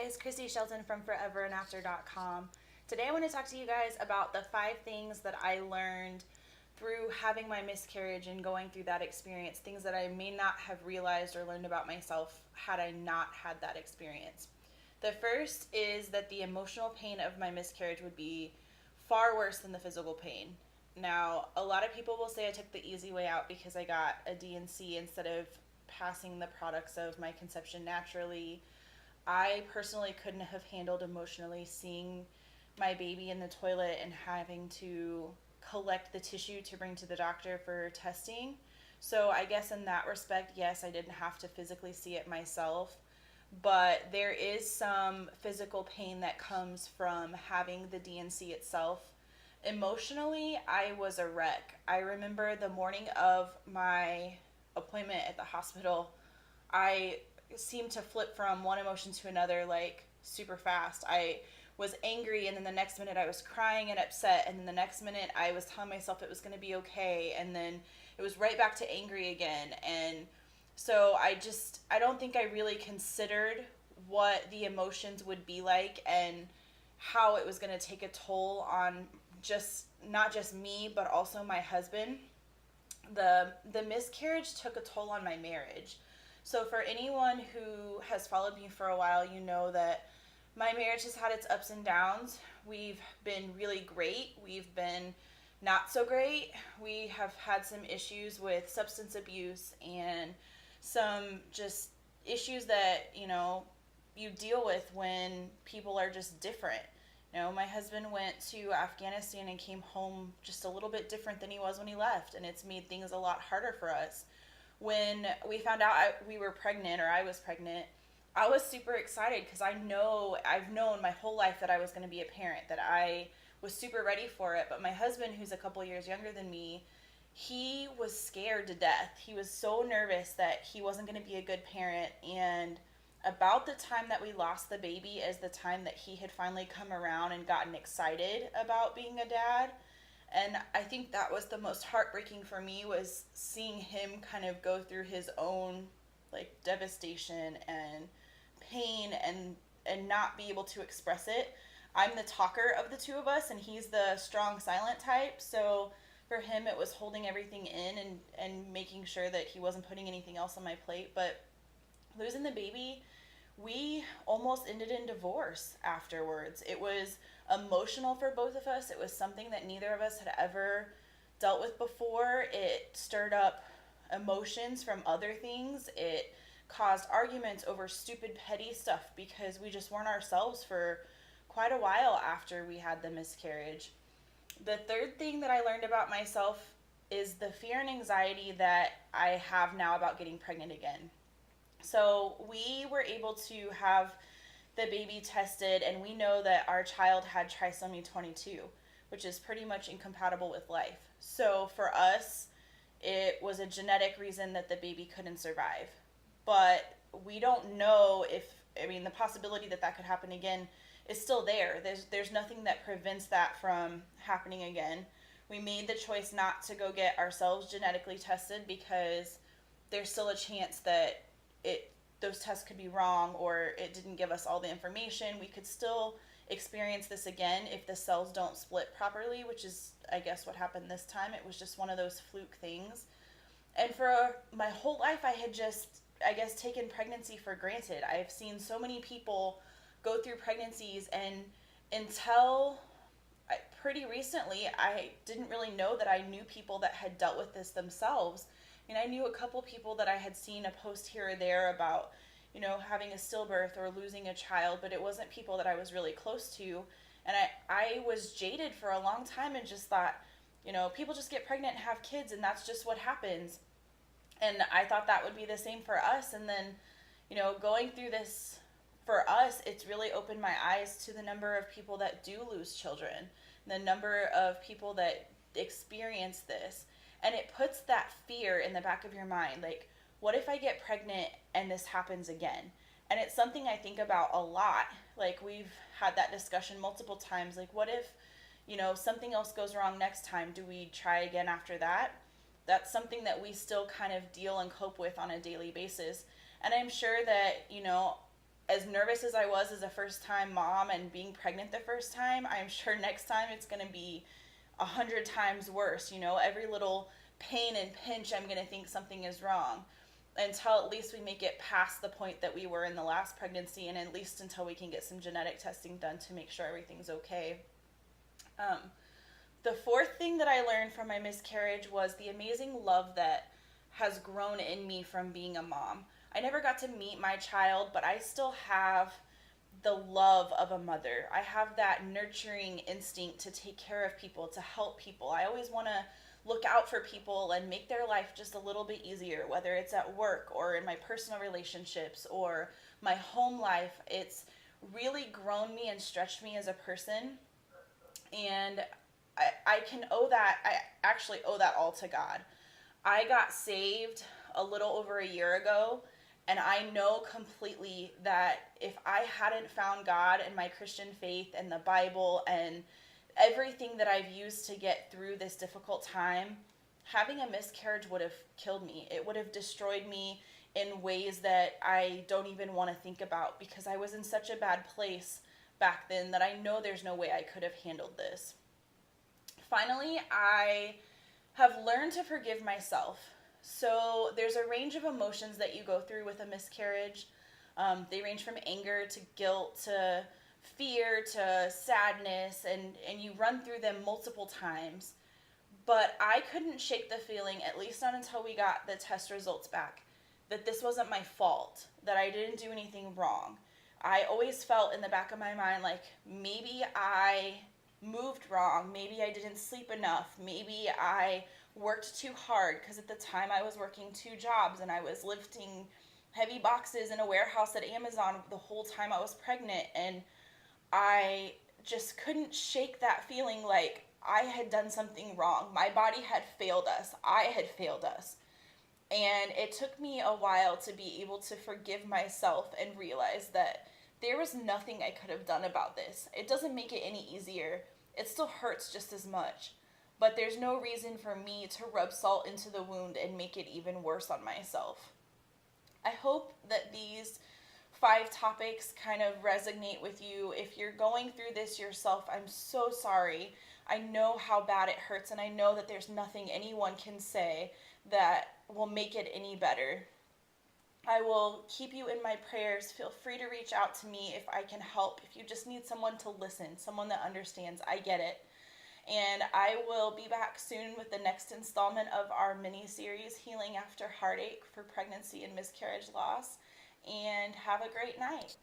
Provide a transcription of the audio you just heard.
guys, Christy Shelton from foreverandafter.com. Today I want to talk to you guys about the 5 things that I learned through having my miscarriage and going through that experience, things that I may not have realized or learned about myself had I not had that experience. The first is that the emotional pain of my miscarriage would be far worse than the physical pain. Now, a lot of people will say I took the easy way out because I got a D&C instead of passing the products of my conception naturally. I personally couldn't have handled emotionally seeing my baby in the toilet and having to collect the tissue to bring to the doctor for testing. So I guess in that respect, yes, I didn't have to physically see it myself, but there is some physical pain that comes from having the D&C itself. Emotionally, I was a wreck. I remember the morning of my appointment at the hospital, I seemed to flip from one emotion to another like super fast. I was angry, and then the next minute I was crying and upset, and then the next minute I was telling myself it was going to be okay, and then it was right back to angry again. And so I don't think I really considered what the emotions would be like and how it was going to take a toll on just not just me but also my husband. The miscarriage took a toll on my marriage. So for anyone who has followed me for a while, you know that my marriage has had its ups and downs. We've been really great. We've been not so great. We have had some issues with substance abuse and some just issues that, you deal with when people are just different. My husband went to Afghanistan and came home just a little bit different than he was when he left, and it's made things a lot harder for us. When we found out we were pregnant, or I was pregnant, I was super excited because I've known my whole life that I was going to be a parent, that I was super ready for it. But my husband, who's a couple years younger than me, he was scared to death. He was so nervous that he wasn't going to be a good parent. And about the time that we lost the baby is the time that he had finally come around and gotten excited about being a dad. And I think that was the most heartbreaking for me, was seeing him kind of go through his own like devastation and pain and not be able to express it. I'm the talker of the two of us, and he's the strong silent type. So for him it was holding everything in and making sure that he wasn't putting anything else on my plate. But losing the baby, we almost ended in divorce afterwards. It was emotional for both of us. It was something that neither of us had ever dealt with before. It stirred up emotions from other things. It caused arguments over stupid, petty stuff because we just weren't ourselves for quite a while after we had the miscarriage. The third thing that I learned about myself is the fear and anxiety that I have now about getting pregnant again. So we were able to have the baby tested, and we know that our child had trisomy 22, which is pretty much incompatible with life. So for us, it was a genetic reason that the baby couldn't survive. But we don't know the possibility that could happen again is still there. There's nothing that prevents that from happening again. We made the choice not to go get ourselves genetically tested because there's still a chance that those tests could be wrong, or it didn't give us all the information. We could still experience this again if the cells don't split properly, which is, I guess, what happened this time. It was just one of those fluke things. And for my whole life, I had just, I guess, taken pregnancy for granted. I've seen so many people go through pregnancies, and until pretty recently, I didn't really know that I knew people that had dealt with this themselves. I knew a couple people that I had seen a post here or there about, having a stillbirth or losing a child, but it wasn't people that I was really close to. And I was jaded for a long time and just thought, people just get pregnant and have kids, and that's just what happens. And I thought that would be the same for us. And then, going through this for us, it's really opened my eyes to the number of people that do lose children, the number of people that experience this. And it puts that fear in the back of your mind, like, what if I get pregnant and this happens again? And it's something I think about a lot. Like, we've had that discussion multiple times. Like, what if, something else goes wrong next time? Do we try again after that? That's something that we still kind of deal and cope with on a daily basis. And I'm sure that, as nervous as I was as a first-time mom and being pregnant the first time, I'm sure next time it's going to be 100 times worse. You know, every little pain and pinch, I'm going to think something is wrong, until at least we make it past the point that we were in the last pregnancy, and at least until we can get some genetic testing done to make sure everything's okay. The fourth thing that I learned from my miscarriage was the amazing love that has grown in me from being a mom. I never got to meet my child, but I still have the love of a mother. I have that nurturing instinct to take care of people, to help people. I always want to look out for people and make their life just a little bit easier, whether it's at work or in my personal relationships or my home life. It's really grown me and stretched me as a person. And I can owe that, I actually owe that all to God. I got saved a little over a year ago, and I know completely that if I hadn't found God and my Christian faith and the Bible and everything that I've used to get through this difficult time, having a miscarriage would have killed me. It would have destroyed me in ways that I don't even want to think about, because I was in such a bad place back then that I know there's no way I could have handled this. Finally, I have learned to forgive myself. So there's a range of emotions that you go through with a miscarriage. They range from anger to guilt to fear to sadness, and you run through them multiple times. But I couldn't shake the feeling, at least not until we got the test results back, that this wasn't my fault, that I didn't do anything wrong. I always felt in the back of my mind like maybe I moved wrong, maybe I didn't sleep enough, maybe I worked too hard, because at the time I was working 2 jobs and I was lifting heavy boxes in a warehouse at Amazon the whole time I was pregnant, and I just couldn't shake that feeling like I had done something wrong. My body had failed us. I had failed us. And it took me a while to be able to forgive myself and realize that there was nothing I could have done about this. It doesn't make it any easier. It still hurts just as much. But there's no reason for me to rub salt into the wound and make it even worse on myself. I hope that these 5 topics kind of resonate with you. If you're going through this yourself, I'm so sorry. I know how bad it hurts, and I know that there's nothing anyone can say that will make it any better. I will keep you in my prayers. Feel free to reach out to me if I can help. If you just need someone to listen, someone that understands, I get it. And I will be back soon with the next installment of our mini-series, Healing After Heartache, for pregnancy and miscarriage loss. And have a great night.